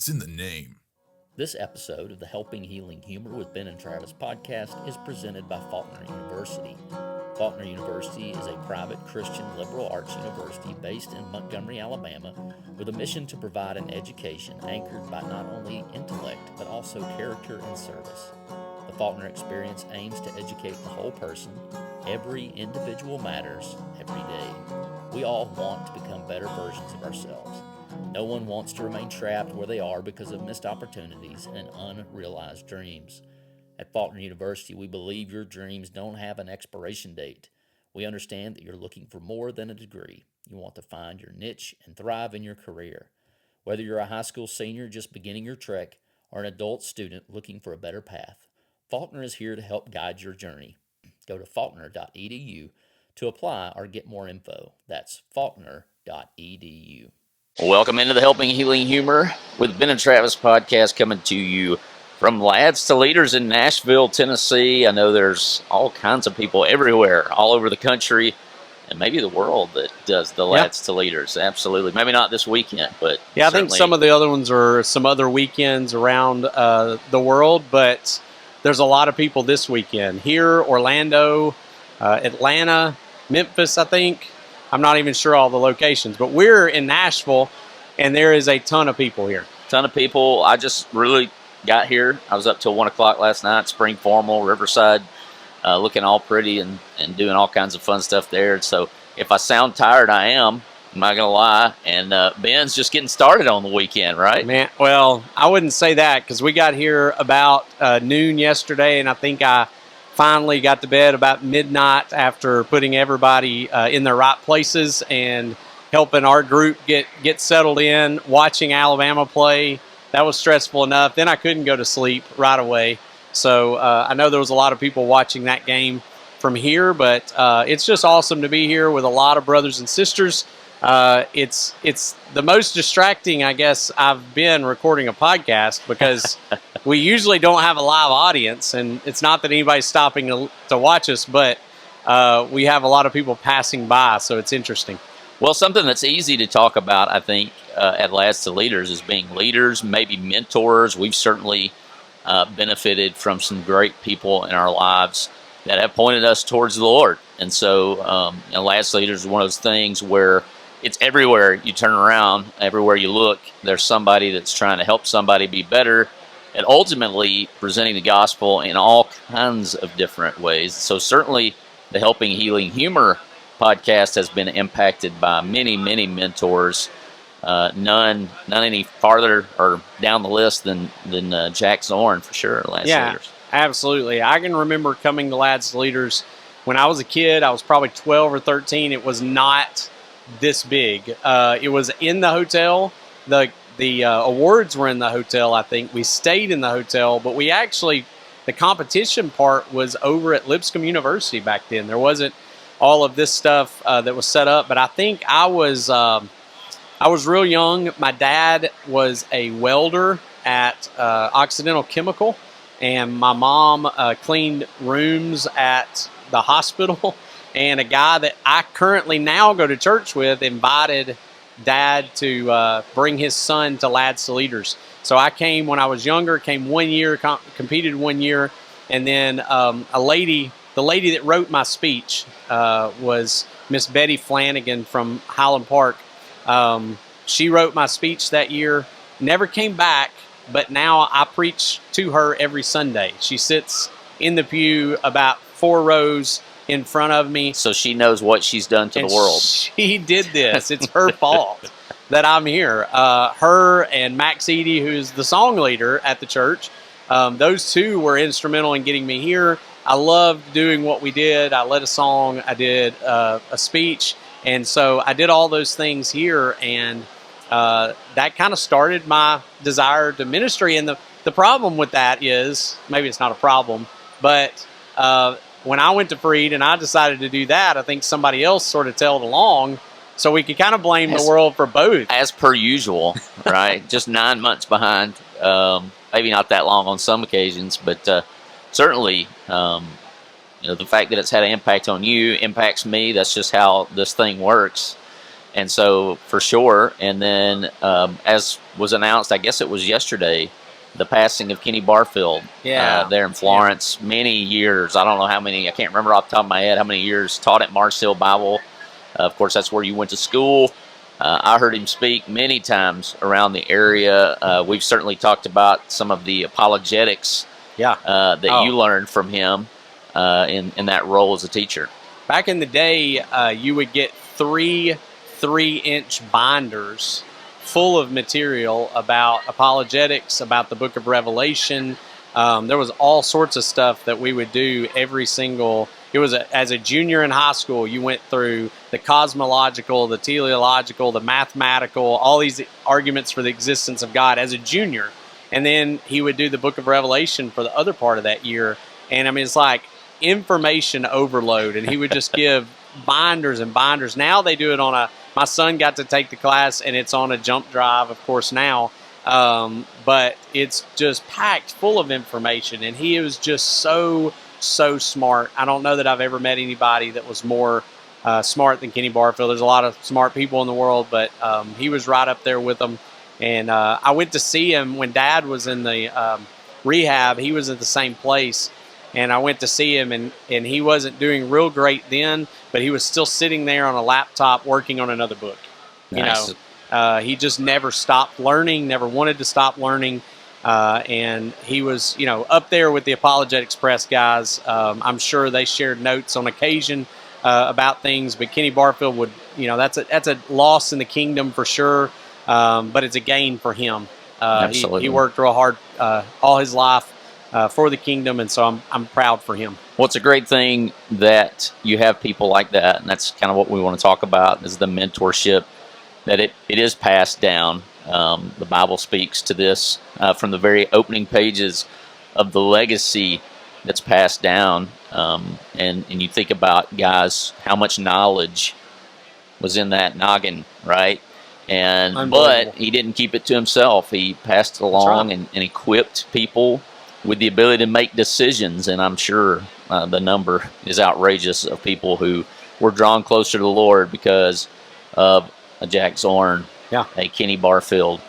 It's in the name. This episode of the Helping Healing Humor with Ben and Travis podcast is presented by Faulkner University. Faulkner University is a private Christian liberal arts university based in Montgomery, Alabama, with a mission to provide an education anchored by not only intellect but also character and service. The Faulkner experience aims to educate the whole person. Every individual matters every day. We all want to become better versions of ourselves. No one wants to remain trapped where they are because of missed opportunities and unrealized dreams. At Faulkner University, we believe your dreams don't have an expiration date. We understand that you're looking for more than a degree. You want to find your niche and thrive in your career. Whether you're a high school senior just beginning your trek or an adult student looking for a better path, Faulkner is here to help guide your journey. Go to faulkner.edu to apply or get more info. That's faulkner.edu. Welcome into the Helping Healing Humor with Ben and Travis podcast, coming to you from Lads to Leaders in Nashville, Tennessee. I know there's all kinds of people everywhere, all over the country, and maybe the world that does the Lads to Leaders. Absolutely. Maybe not this weekend, but I think some of the other ones are some other weekends around the world, but there's a lot of people this weekend. Here, Orlando, Atlanta, Memphis, I think. I'm not even sure all the locations, but we're in Nashville, and there is a ton of people here. Ton of people. I just really got here. I was up till 1 o'clock last night, spring formal, Riverside, looking all pretty and doing all kinds of fun stuff there. So if I sound tired, I am. I'm not going to lie. And Ben's just getting started on the weekend, right? Man, well, I wouldn't say that because we got here about noon yesterday, and I think I finally got to bed about midnight after putting everybody in their right places and helping our group get settled in, watching Alabama play. That was stressful enough. Then I couldn't go to sleep right away. So I know there was a lot of people watching that game from here, but it's just awesome to be here with a lot of brothers and sisters. It's the most distracting, I guess, I've been recording a podcast because we usually don't have a live audience, and it's not that anybody's stopping to watch us, but we have a lot of people passing by, so it's interesting. Well, something that's easy to talk about, I think, at Lads to Leaders is being leaders, maybe mentors. We've certainly benefited from some great people in our lives that have pointed us towards the Lord. And so Lads to Leaders is one of those things where it's everywhere you turn around, everywhere you look, there's somebody that's trying to help somebody be better and ultimately presenting the gospel in all kinds of different ways. So certainly the Helping Healing Humor podcast has been impacted by many, many mentors. None any farther or down the list than Jack Zorn, for sure, Lads Leaders. Absolutely. I can remember coming to Lads Leaders when I was a kid. I was probably 12 or 13. It was not this big. It was in the hotel. The awards were in the hotel, I think. We stayed in the hotel, but we actually, the competition part was over at Lipscomb University back then. There wasn't all of this stuff that was set up, but I think I was real young. My dad was a welder at Occidental Chemical, and my mom cleaned rooms at the hospital. And a guy that I currently now go to church with invited Dad to bring his son to Lads to Leaders. So I came when I was younger, came 1 year, competed 1 year, and then the lady that wrote my speech was Miss Betty Flanagan from Highland Park. She wrote my speech that year, never came back, but now I preach to her every Sunday. She sits in the pew about 4 rows in front of me. So she knows what she's done to the world. She did this. It's her fault that I'm here. Her and Max Eady, who's the song leader at the church, those two were instrumental in getting me here. I loved doing what we did. I led a song. I did a speech. And so I did all those things here. And that kind of started my desire to ministry. And the problem with that is, maybe it's not a problem, but when I went to Freed and I decided to do that, I think somebody else sort of tailed along, so we could kind of blame the world for both. As per usual, right? Just 9 months behind. Maybe not that long on some occasions, but certainly, the fact that it's had an impact on you impacts me. That's just how this thing works. And so for sure. And then as was announced, I guess it was yesterday, the passing of Kenny Barfield there in Florence. Many years, I don't know how many, I can't remember off the top of my head how many years, taught at Mars Hill Bible. Of course, that's where you went to school. I heard him speak many times around the area. We've certainly talked about some of the apologetics that you learned from him in that role as a teacher. Back in the day, you would get 3-inch binders full of material about apologetics, about the book of Revelation. There was all sorts of stuff that we would do every single. It was as a junior in high school, you went through the cosmological, the teleological, the mathematical, all these arguments for the existence of God as a junior. And then he would do the book of Revelation for the other part of that year. And I mean, it's like information overload. And he would just give binders and binders. Now they do it on my son got to take the class, and it's on a jump drive, of course, now. But it's just packed full of information. And he was just so smart. I don't know that I've ever met anybody that was more smart than Kenny Barfield. There's a lot of smart people in the world, but he was right up there with them. And I went to see him when Dad was in the rehab. He was at the same place, and I went to see him, and he wasn't doing real great then, but he was still sitting there on a laptop working on another book. Nice. You know, he just never stopped learning, never wanted to stop learning. And he was, up there with the Apologetics Press guys. I'm sure they shared notes on occasion about things, but Kenny Barfield would, that's a loss in the kingdom for sure, but it's a gain for him. Absolutely. He worked real hard all his life for the kingdom, and so I'm proud for him. Well, it's a great thing that you have people like that, and that's kind of what we want to talk about is the mentorship, that it is passed down. The Bible speaks to this from the very opening pages of the legacy that's passed down. And you think about, guys, how much knowledge was in that noggin, right? But he didn't keep it to himself. He passed it along and equipped people with the ability to make decisions. And I'm sure the number is outrageous of people who were drawn closer to the Lord because of a Jack Zorn, a Kenny Barfield,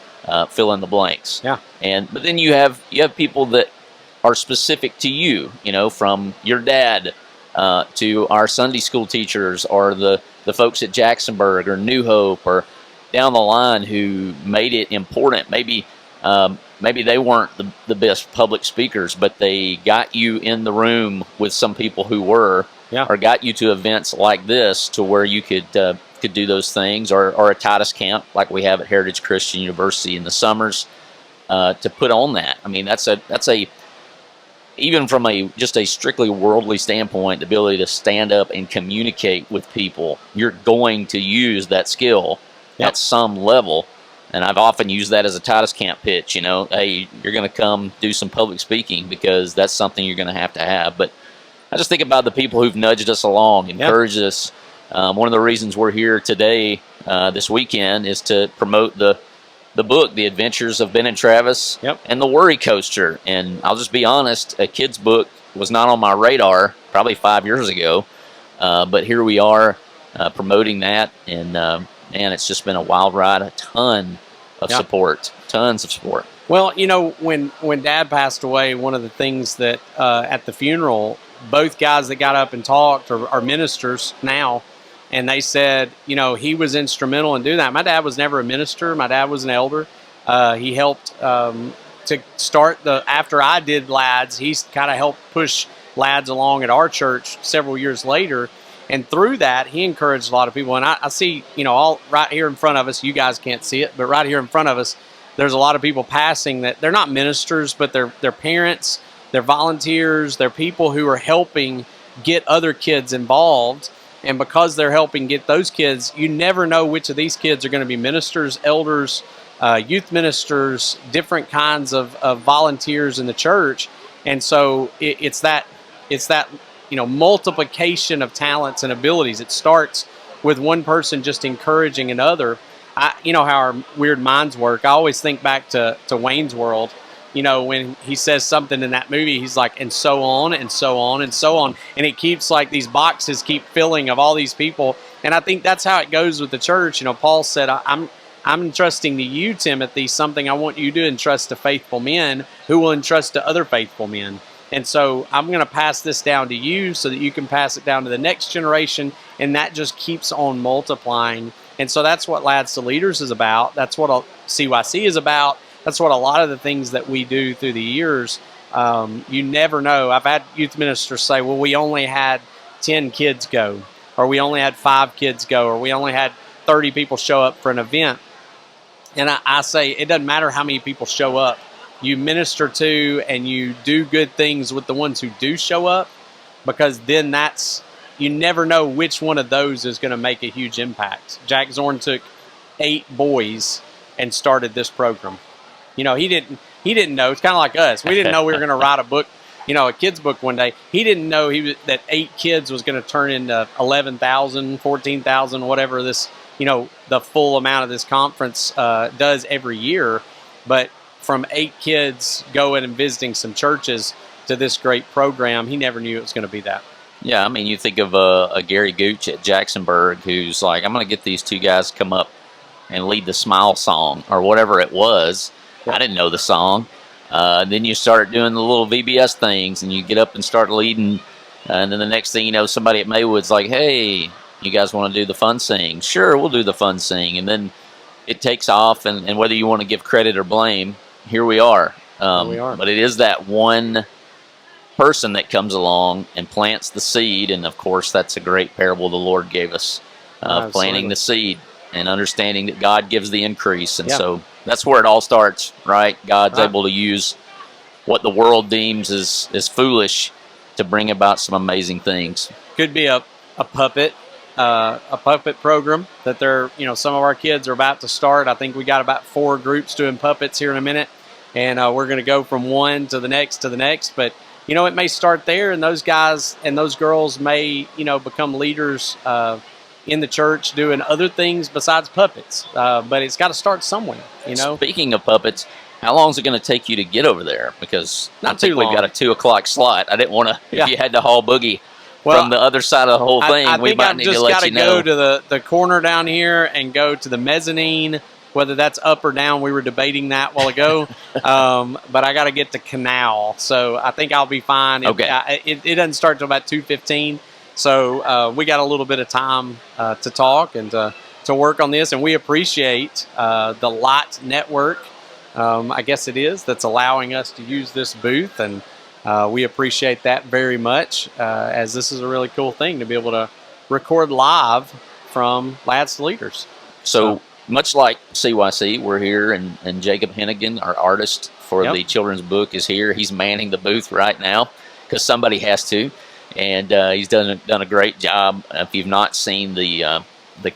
fill in the blanks. But then you have people that are specific to you, from your dad to our Sunday school teachers, or the folks at Jacksonburg or New Hope, or down the line, who made it important. Maybe they weren't the best public speakers, but they got you in the room with some people who were, or got you to events like this to where you could do those things, or a Titus camp like we have at Heritage Christian University in the summers, to put on that. I mean, that's a even from just a strictly worldly standpoint, the ability to stand up and communicate with people, you're going to use that skill at some level. And I've often used that as a Titus camp pitch, hey, you're going to come do some public speaking because that's something you're going to have. But I just think about the people who've nudged us along, encouraged us. One of the reasons we're here today, this weekend, is to promote the book, The Adventures of Ben and Travis, and the WorryCoaster. And I'll just be honest, a kid's book was not on my radar probably 5 years ago, but here we are promoting that, and man, it's just been a wild ride. A ton of support, tons of support. Well, when Dad passed away, one of the things that at the funeral, both guys that got up and talked are ministers now. And they said, he was instrumental in doing that. My dad was never a minister. My dad was an elder. He helped to start after I did Lads, he's kind of helped push Lads along at our church several years later. And through that, he encouraged a lot of people. And I see, all right here in front of us, you guys can't see it, but right here in front of us, there's a lot of people passing that they're not ministers, but they're parents, they're volunteers, they're people who are helping get other kids involved. And because they're helping get those kids, you never know which of these kids are going to be ministers, elders, youth ministers, different kinds of volunteers in the church. And so it's that multiplication of talents and abilities. It starts with one person just encouraging another. How our weird minds work. I always think back to Wayne's World. When he says something in that movie, he's like, and so on, and so on, and so on. And it keeps like these boxes keep filling of all these people. And I think that's how it goes with the church. Paul said, I'm entrusting to you, Timothy, something I want you to entrust to faithful men who will entrust to other faithful men. And so I'm going to pass this down to you so that you can pass it down to the next generation, and that just keeps on multiplying. And so that's what Lads to Leaders is about. That's what CYC is about. That's what a lot of the things that we do through the years. You never know. I've had youth ministers say, well, we only had 10 kids go, or we only had 5 kids go, or we only had 30 people show up for an event. And I say, it doesn't matter how many people show up. You minister to and you do good things with the ones who do show up, because then you never know which one of those is going to make a huge impact. Jack Zorn took 8 boys and started this program. He didn't know. It's kind of like us. We didn't know we were going to write a book, a kid's book one day. He didn't know that 8 kids was going to turn into 11,000, 14,000, whatever this, the full amount of this conference does every year. But from 8 kids going and visiting some churches to this great program, he never knew it was going to be that. Yeah, I mean, you think of a Gary Gooch at Jacksonburg who's like, I'm going to get these 2 guys to come up and lead the Smile song or whatever it was. Yeah. I didn't know the song. Then you start doing the little VBS things, and you get up and start leading. And then the next thing you know, somebody at Maywood's like, hey, you guys want to do the fun sing? Sure, we'll do the fun sing. And then it takes off, and whether you want to give credit or blame, here we are. But it is that one person that comes along and plants the seed, and of course that's a great parable the Lord gave us, planting the seed and understanding that God gives the increase. And so that's where it all starts, right? God's able to use what the world deems as foolish to bring about some amazing things. Could be a puppet program that some of our kids are about to start. I think we got about 4 groups doing puppets here in a minute, and we're going to go from one to the next. But it may start there, and those guys and those girls may become leaders in the church doing other things besides puppets. But it's got to start somewhere. Speaking of puppets, how long is it going to take you to get over there? Because not too long. We've got a 2:00 slot. I didn't want to. If you had to haul boogie from the other side of the whole thing, we might need to let you know. I think I've just got to go to the corner down here and go to the mezzanine. Whether that's up or down, we were debating that a while ago. But I got to get to Canal, so I think I'll be fine. Okay. It doesn't start till about 2:15, so we got a little bit of time to talk and to work on this. And we appreciate the Lot Network, I guess it is, that's allowing us to use this booth, and we appreciate that very much, as this is a really cool thing to be able to record live from Lads to Leaders. So much like CYC, we're here, and Jacob Hennigan, our artist for the children's book, is here. He's manning the booth right now because somebody has to, and he's done a great job. If you've not seen the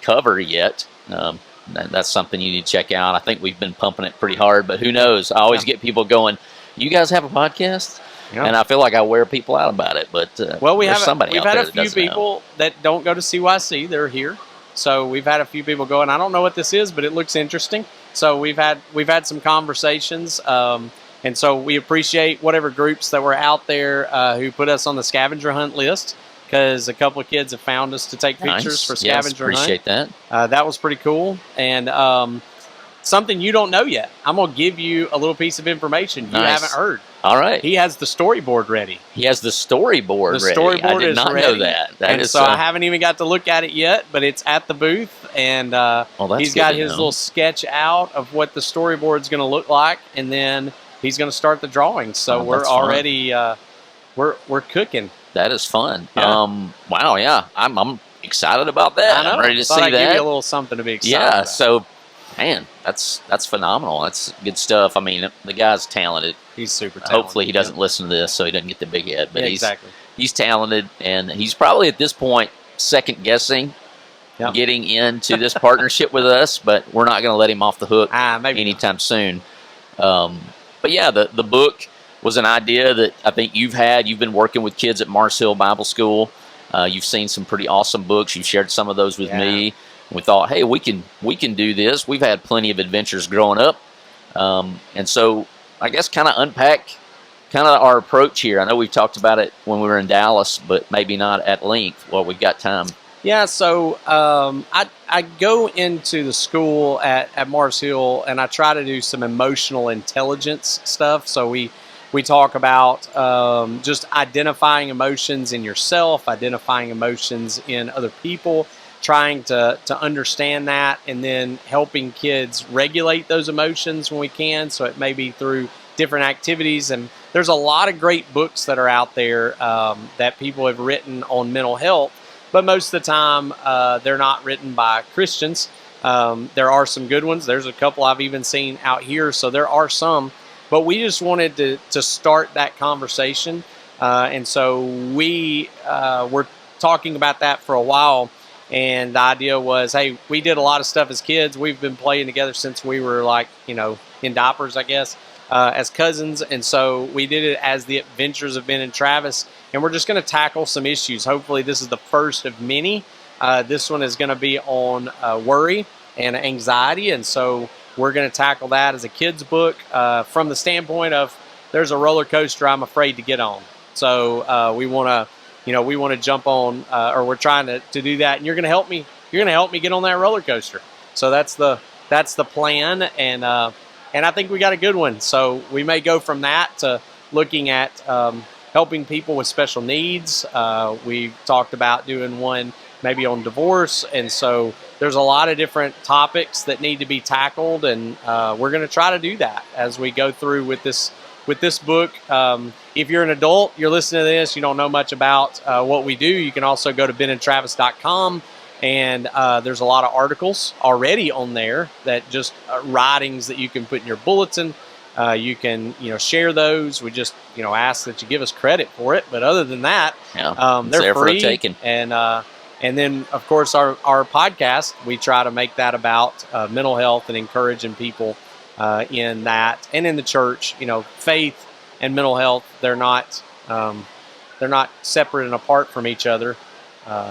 cover yet, that's something you need to check out. I think we've been pumping it pretty hard, but who knows? I always get people going, you guys have a podcast? Yeah. And I feel like I wear people out about it, but we've had a few people that don't go to CYC. They're here. So we've had a few people going, I don't know what this is, but it looks interesting. So we've had some conversations, and so we appreciate whatever groups that were out there who put us on the scavenger hunt list, because a couple of kids have found us to take pictures for scavenger hunt. Appreciate that. That was pretty cool. And something you don't know yet. I'm going to give you a little piece of information you haven't heard. All right. He has the storyboard ready. He has the storyboard ready. The storyboard I did not ready. know that. I haven't even got to look at it yet, but it's at the booth, and he's got his little sketch out of what the storyboard's going to look like, and then he's going to start the drawings. So we're already we're cooking. That is fun. Yeah. Wow, yeah. I'm excited about that. I know. I'm ready to see that. Give you a little something to be excited about. Yeah, so man, that's phenomenal. That's good stuff. I mean, the guy's talented. He's super talented. Hopefully he doesn't listen to this so he doesn't get the big head. But exactly. He's talented, and he's probably at this point second guessing getting into this partnership with us, but we're not going to let him off the hook anytime soon. But yeah, the book was an idea that I think you've been working with kids at Mars Hill Bible School. You've seen some pretty awesome books. You've shared some of those with me. We thought, hey, we can do this. We've had plenty of adventures growing up. And so I guess kind of unpack kind of our approach here. I know we've talked about it when we were in Dallas, but maybe not at length. Well, we've got time. Yeah, so I go into the school at Mars Hill, and I try to do some emotional intelligence stuff. So we talk about just identifying emotions in yourself, identifying emotions in other people, trying to understand that, and then helping kids regulate those emotions when we can. So it may be through different activities, and there's a lot of great books that are out there that people have written on mental health. But most of the time, they're not written by Christians. There are some good ones. There's a couple I've even seen out here, so there are some. But we just wanted to start that conversation. And so we were talking about that for a while. And the idea was, hey, we did a lot of stuff as kids. We've been playing together since we were like, in diapers, I guess, as cousins. And so we did it as the Adventures of Ben and Travis. And we're just going to tackle some issues. Hopefully this is the first of many. This one is going to be on worry and anxiety. And so we're going to tackle that as a kid's book from the standpoint of there's a roller coaster I'm afraid to get on. So we want to jump on, or we're trying to do that. And you're going to help me. You're going to help me get on that roller coaster. So that's the plan. And I think we got a good one. So we may go from that to looking at helping people with special needs. We've talked about doing one maybe on divorce. And so there's a lot of different topics that need to be tackled. And we're going to try to do that as we go through with this book. If you're an adult, you're listening to this, you don't know much about what we do, you can also go to benandtravis.com. And there's a lot of articles already on there that just writings that you can put in your bulletin. You can, share those. We just, ask that you give us credit for it. But other than that, they're free. And then, of course, our podcast, we try to make that about mental health and encouraging people in that, and in the church. Faith and mental health, they're not separate and apart from each other.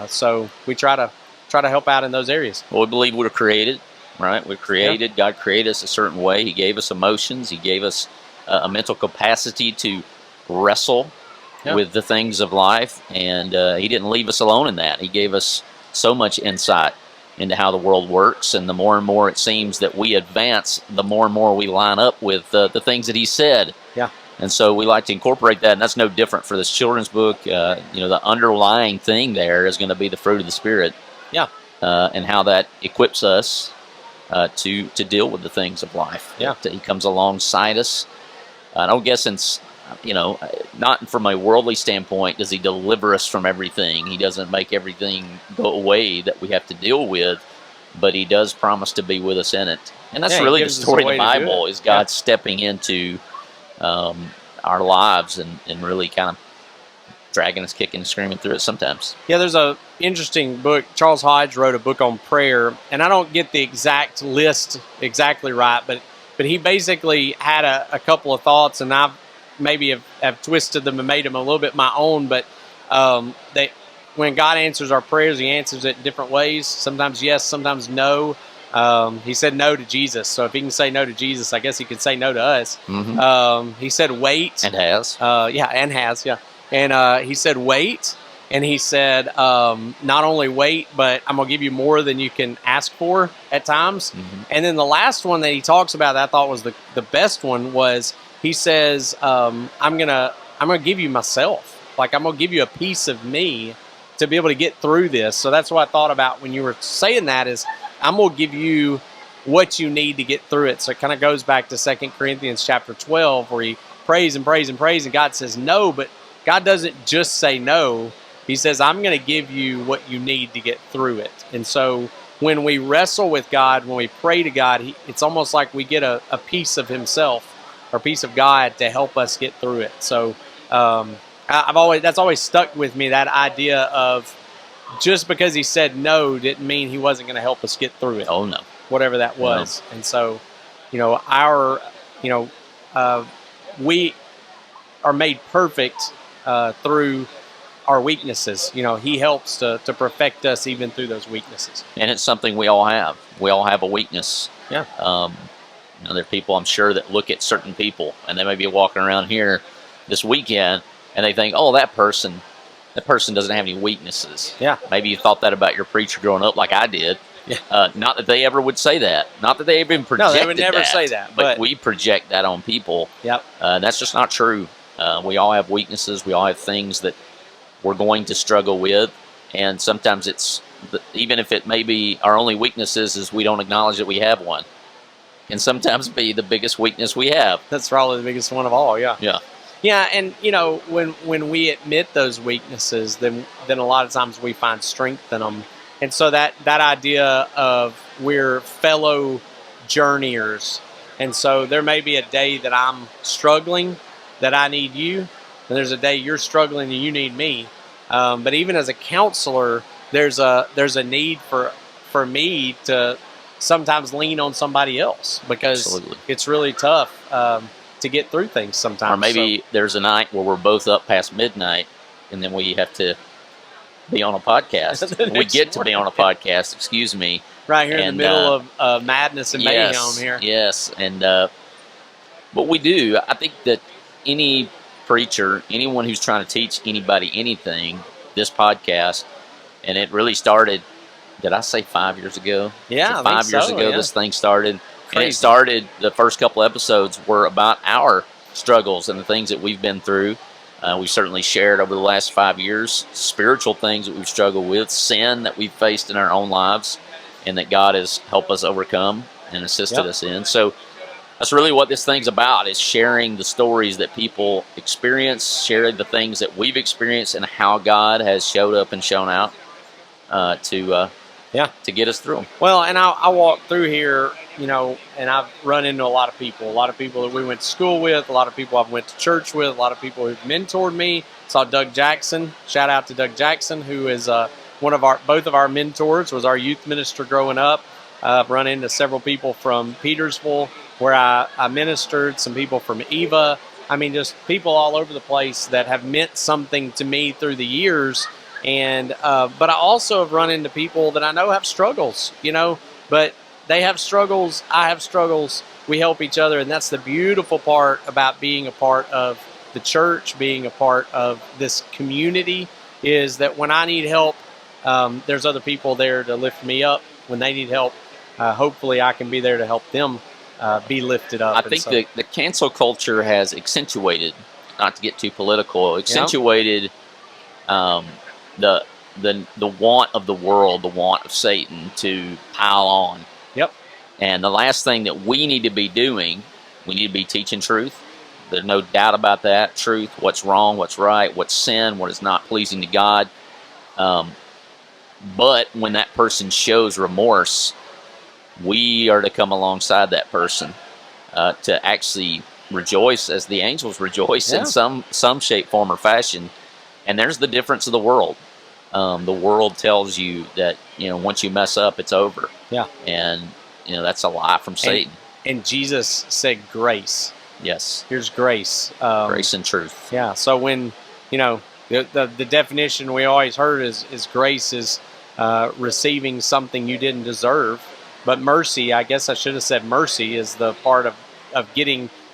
So we try to help out in those areas. Well, we believe we're created. Right, we're created. God created us a certain way. He gave us emotions. He gave us a mental capacity to wrestle with the things of life, and He didn't leave us alone in that. He gave us so much insight into how the world works, and the more and more it seems that we advance, the more and more we line up with the things that He said. Yeah. And so we like to incorporate that, and that's no different for this children's book. The underlying thing there is going to be the fruit of the Spirit. Yeah. And how that equips us to deal with the things of life. Yeah. He comes alongside us. I don't guess, not from a worldly standpoint does He deliver us from everything. He doesn't make everything go away that we have to deal with, but He does promise to be with us in it. And that's really the story of the Bible, is God stepping into our lives and really kind of dragging us, kicking and screaming through it sometimes. Yeah, there's a interesting book. Charles Hodge wrote a book on prayer, and I don't get the exact list exactly right, but he basically had a couple of thoughts, and I've maybe have twisted them and made them a little bit my own. But when God answers our prayers, He answers it in different ways. Sometimes yes, sometimes no. He said no to Jesus, so if He can say no to Jesus, I guess He could say no to us. Mm-hmm. He said wait, and has. And He said wait, and He said not only wait, but I'm going to give you more than you can ask for at times. Mm-hmm. And then the last one that He talks about that I thought was the best one was He says I'm gonna give you myself, like I'm gonna give you a piece of me to be able to get through this. So that's what I thought about when you were saying that, is I'm gonna give you what you need to get through it. So it kind of goes back to 2 Corinthians chapter 12, where he prays and prays and prays, and God says no, but God doesn't just say no. He says, I'm going to give you what you need to get through it. And so when we wrestle with God, when we pray to God, it's almost like we get a piece of Himself or a piece of God to help us get through it. So that's always stuck with me, that idea of just because He said no didn't mean He wasn't going to help us get through it. Oh, no. Whatever that was. No. And so, we are made perfect through our weaknesses. He helps to perfect us even through those weaknesses. And it's something we all have. We all have a weakness. Yeah. There are people, I'm sure, that look at certain people, and they may be walking around here this weekend, and they think, oh, that person, that person doesn't have any weaknesses. Yeah. Maybe you thought that about your preacher growing up, like I did. Yeah. Not that they ever would say that. Not that they even projected that. No, they would never say that. But we project that on people. Yep. That's just not true. We all have weaknesses. We all have things that we're going to struggle with. And sometimes it's, even if it may be our only weaknesses is we don't acknowledge that we have one. Can sometimes be the biggest weakness we have. That's probably the biggest one of all, yeah. Yeah. Yeah, and when we admit those weaknesses, then a lot of times we find strength in them. And so that idea of we're fellow journeyers. And so there may be a day that I'm struggling, that I need you, and there's a day you're struggling and you need me. But even as a counselor, there's a need for me to sometimes lean on somebody else, because Absolutely. It's really tough to get through things sometimes. Or maybe there's a night where we're both up past midnight, and then we have to be on a podcast. We get to be on a podcast, excuse me. Right here in the middle of madness and mayhem here. Yes, and but we do. I think that any preacher, anyone who's trying to teach anybody anything, this podcast, and it really started, did I say 5 years ago? Yeah, 5 years ago yeah. this thing started. Crazy. And it started, the first couple episodes were about our struggles and the things that we've been through. We've certainly shared over the last 5 years spiritual things that we've struggled with, sin that we've faced in our own lives, and that God has helped us overcome and assisted us in. So that's really what this thing's about, is sharing the stories that people experience, sharing the things that we've experienced, and how God has showed up and shown out to get us through them. Well, and I walk through here, and I've run into a lot of people that we went to school with, a lot of people I've went to church with, a lot of people who've mentored me. Saw Doug Jackson. Shout out to Doug Jackson, who is both of our mentors, was our youth minister growing up. I've run into several people from Petersville, where I ministered, some people from Eva. I mean, just people all over the place that have meant something to me through the years. And but I also have run into people that I know have struggles, but they have struggles, I have struggles, we help each other, and that's the beautiful part about being a part of the church, being a part of this community, is that when I need help, there's other people there to lift me up. When they need help, hopefully I can be there to help them be lifted up. I think the cancel culture has accentuated, not to get too political, accentuated the want of the world, the want of Satan to pile on. Yep. And the last thing that we need to be doing, we need to be teaching truth. There's no doubt about that. Truth, what's wrong, what's right, what's sin, what is not pleasing to God. But when that person shows remorse, we are to come alongside that person to actually rejoice as the angels rejoice in some shape, form, or fashion. And there's the difference of the world. The world tells you that, once you mess up, it's over. Yeah. And, that's a lie from Satan. And Jesus said grace. Yes. Here's grace. Grace and truth. Yeah. So when, the definition we always heard is grace is receiving something you didn't deserve. But mercy, I guess I should have said mercy, is the part of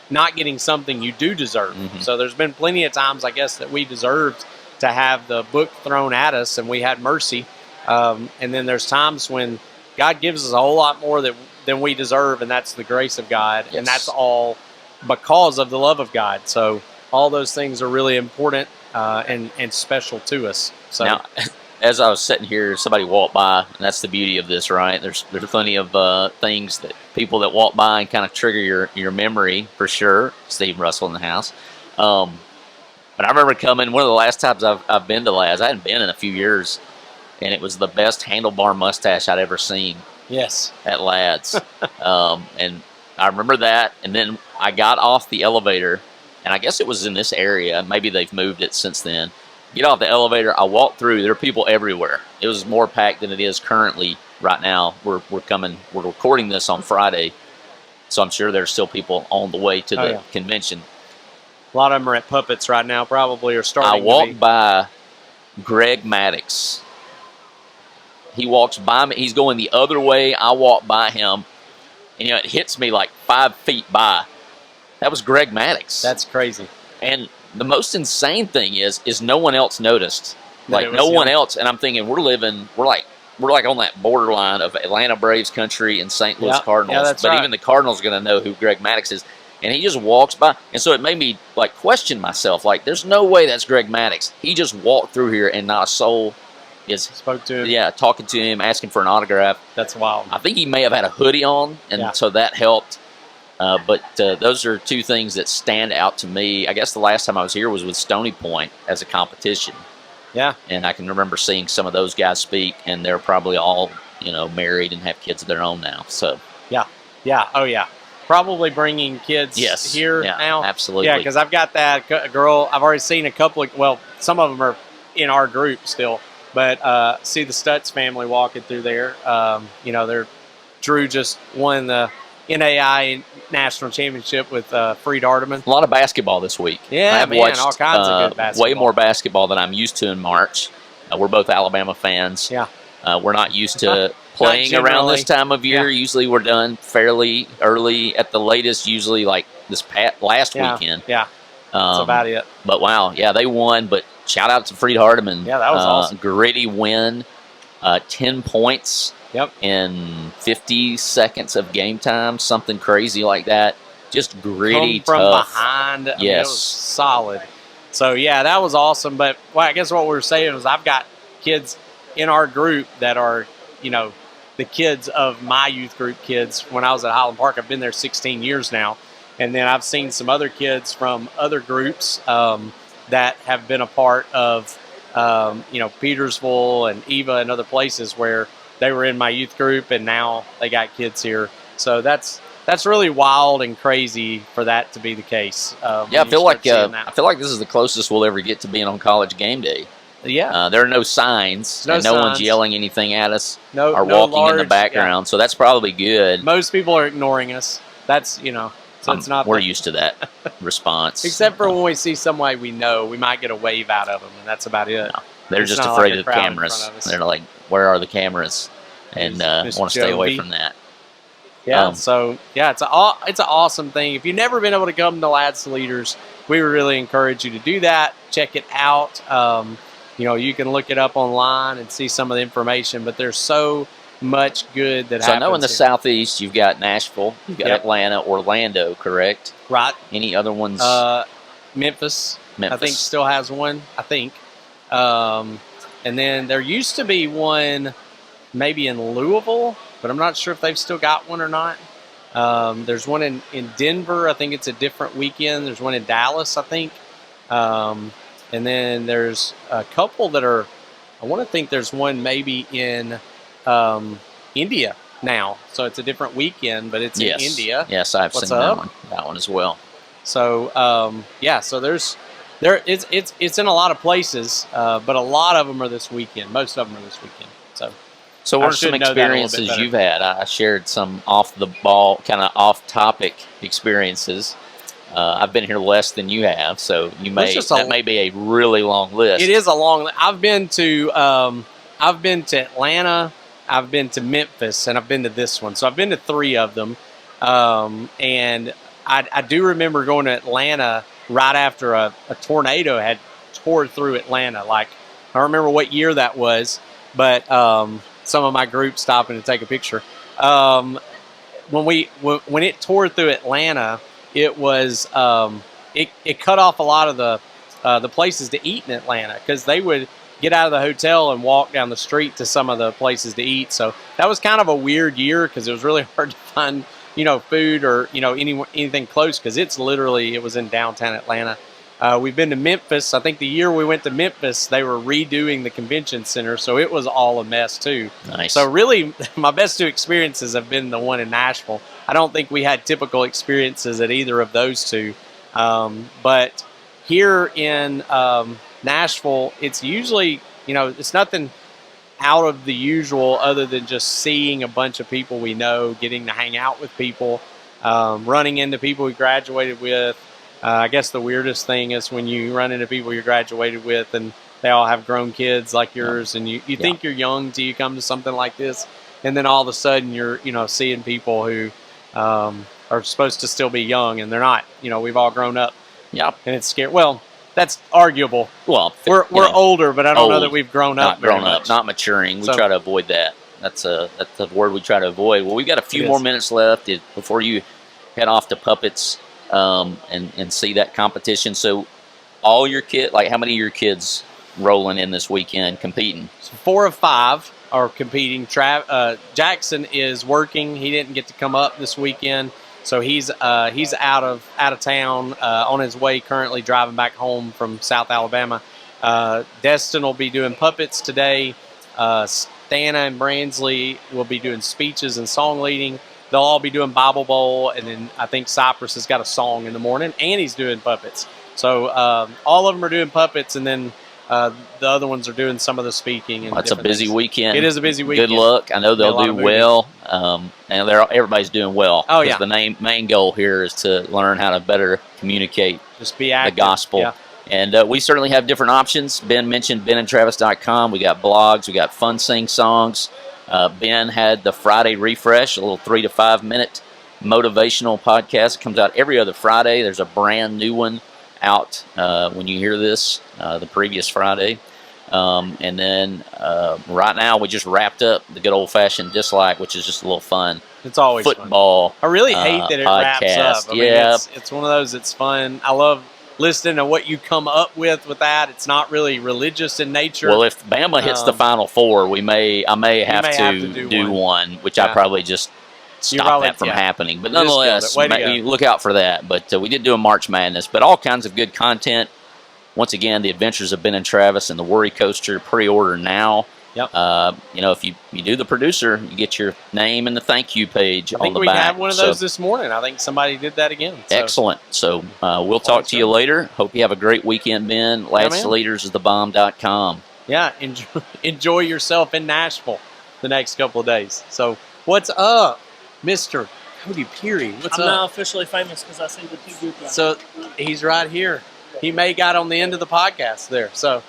not getting something you do deserve. Mm-hmm. So there's been plenty of times, I guess, that we deserved to have the book thrown at us, and we had mercy. And then there's times when God gives us a whole lot more than we deserve, and that's the grace of God. Yes. And that's all because of the love of God. So all those things are really important and special to us. So now, as I was sitting here, somebody walked by, and that's the beauty of this, right? There's plenty of things that people that walk by and kind of trigger your memory, for sure. Steve Russell in the house. But I remember coming, one of the last times I've been to Lads, I hadn't been in a few years, and it was the best handlebar mustache I'd ever seen. Yes. At Lads. And I remember that, and then I got off the elevator, and I guess it was in this area, maybe they've moved it since then. Get off the elevator, I walked through, there are people everywhere. It was more packed than it is currently right now. We're recording this on Friday, so I'm sure there's still people on the way to the convention. A lot of them are at Puppets right now, probably, or starting. I walked by Greg Maddox. He walks by me. He's going the other way. I walk by him, and it hits me like 5 feet by. That was Greg Maddox. That's crazy. And the most insane thing is no one else noticed. Like no one else. And I'm thinking we're like on that borderline of Atlanta Braves country and St. Louis Cardinals. Yeah, that's but right. even the Cardinals are going to know who Greg Maddux is. And he just walks by. And so it made me like question myself. Like, there's no way that's Greg Maddux. He just walked through here and not a soul is spoke to him. Yeah, talking to him, asking for an autograph. That's wild. I think he may have had a hoodie on, and so that helped. But those are two things that stand out to me. I guess the last time I was here was with Stony Point as a competition. Yeah. And I can remember seeing some of those guys speak, and they're probably all, married and have kids of their own now. So yeah. Oh yeah. Probably bringing kids here now. Absolutely. Yeah, because I've got that girl. I've already seen a couple of, well, some of them are in our group still, but see the Stutz family walking through there. Drew just won the NAI National Championship with Freed Hardeman. A lot of basketball this week. Yeah, I've watched all kinds of good basketball. Way more basketball than I'm used to in March. We're both Alabama fans. Yeah. We're not used to playing around this time of year. Yeah. Usually we're done fairly early at the latest, usually like this last weekend. Yeah, that's about it. But wow, they won. But shout out to Freed Hardeman. Yeah, that was awesome. Gritty win, 10 points in 50 seconds of game time, something crazy like that. Just gritty, from tough. behind. Yes. It was solid. So, yeah, that was awesome. But I guess what we were saying was I've got kids in our group that are, the kids of my youth group kids. When I was at Highland Park, I've been there 16 years now. And then I've seen some other kids from other groups that have been a part of, Petersville and Eva and other places where they were in my youth group and now they got kids here. So that's really wild and crazy for that to be the case. I feel like this is the closest we'll ever get to being on College Game Day. Yeah, there are no signs, and no one's yelling anything at us or no walking large, in the background. So that's probably good. Most people are ignoring us. That's so it's not. We're used to that response, except for when we see somebody we know, we might get a wave out of them, and that's about it. No, they're just afraid of the cameras. They're like, "Where are the cameras?" And want to stay away from that. Yeah, it's an awesome thing. If you've never been able to come to Lads to Leaders, we would really encourage you to do that. Check it out. You can look it up online and see some of the information, but there's so much good that happens. So I know in the Southeast you've got Nashville, you've got Atlanta, Orlando, correct? Right. Any other ones? Memphis, I think, still has one, I think. And then there used to be one maybe in Louisville, but I'm not sure if they've still got one or not. There's one in Denver. I think it's a different weekend. There's one in Dallas, I think. And then there's a couple that are, I want to think there's one maybe in India now. So it's a different weekend, but it's in India. Yes, I've seen that one as well. So, so it's in a lot of places, but a lot of them are this weekend. Most of them are this weekend. So what are some experiences you've had? I shared some off-the-ball, kind of off-topic experiences. I've been here less than you have, so that may be a really long list. It is a long list. I've been to Atlanta, I've been to Memphis, and I've been to this one. So I've been to 3 of them. And I do remember going to Atlanta right after a tornado had tore through Atlanta. Like, I don't remember what year that was, but some of my group stopping to take a picture. When it tore through Atlanta, it was it cut off a lot of the places to eat in Atlanta, because they would get out of the hotel and walk down the street to some of the places to eat. So that was kind of a weird year, because it was really hard to find food or anything close, because it was in downtown Atlanta. We've been to Memphis. I think the year we went to Memphis, they were redoing the convention center, so it was all a mess too. Nice. So really, my best 2 experiences have been the one in Nashville. I don't think we had typical experiences at either of those 2. But here in Nashville, it's usually, it's nothing out of the usual other than just seeing a bunch of people we know, getting to hang out with people, running into people we graduated with. I guess the weirdest thing is when you run into people you graduated with and they all have grown kids like yours, and you think you're young till you come to something like this, and then all of a sudden you're seeing people who are supposed to still be young, and they're not. We've all grown up. Yep. And it's scary. Well, that's arguable. Well, We're older, but I don't know that we've grown up. Not grown up, not maturing. We try to avoid that. That's the word we try to avoid. Well, we've got a few more minutes left before you head off to Puppets and see that competition. So all your kids, like how many of your kids rolling in this weekend competing? So 4 of 5 are competing. Jackson is working. He didn't get to come up this weekend, so he's out of town on his way, currently driving back home from South Alabama. Destin will be doing puppets today. Stana and Bransley will be doing speeches and song leading. They'll all be doing Bible Bowl, and then I think Cypress has got a song in the morning, and he's doing puppets. So all of them are doing puppets, and then the other ones are doing some of the speaking. And it's a busy weekend. It is a busy weekend. Good luck. I know they'll do well, and everybody's doing well. Oh, yeah. The main goal here is to learn how to better communicate Just be active. The gospel. Yeah. And we certainly have different options. Ben mentioned benandtravis.com. We got blogs. We got fun sing songs. Ben had the Friday Refresh, a little 3 to 5 minute motivational podcast. It comes out every other Friday. There's a brand new one out when you hear this, the previous Friday. And then right now we just wrapped up the good old-fashioned Dislike, which is just a little fun. It's always football. Fun. I really hate that it podcast. wraps up. I mean, it's one of those. It's fun. I love listening to what you come up with that. It's not really religious in nature. Well, if Bama hits the Final Four, I may have to do one, which I probably just stop that from happening. But nonetheless, you look out for that. But we did do a March Madness, but all kinds of good content. Once again, The Adventures of Ben and Travis and the WorryCoaster, pre-order now. Yep. If you do the producer, you get your name and the thank you page on the back. I think we have one of those this morning. I think somebody did that again. So. Excellent. So we'll talk to you later. Hope you have a great weekend, Ben. LadsToLeadersIsTheBomb.com. Yeah, enjoy yourself in Nashville the next couple of days. So what's up, Mr. Cody Peary? What's up? I'm now officially famous because I see the two good guys. So he's right here. He may got on the end of the podcast there. So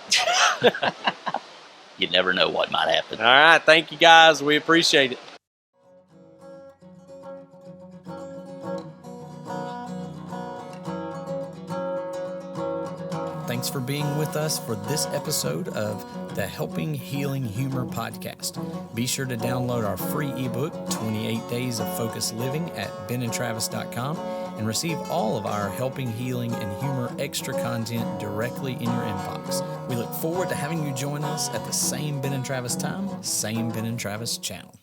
you never know what might happen. All right. Thank you, guys. We appreciate it. Thanks for being with us for this episode of the Helping Healing Humor podcast. Be sure to download our free ebook, 28 Days of Focused Living, at benandtravis.com and receive all of our Helping Healing and Humor extra content directly in your inbox. We look forward to having you join us at the same Ben and Travis time, same Ben and Travis channel.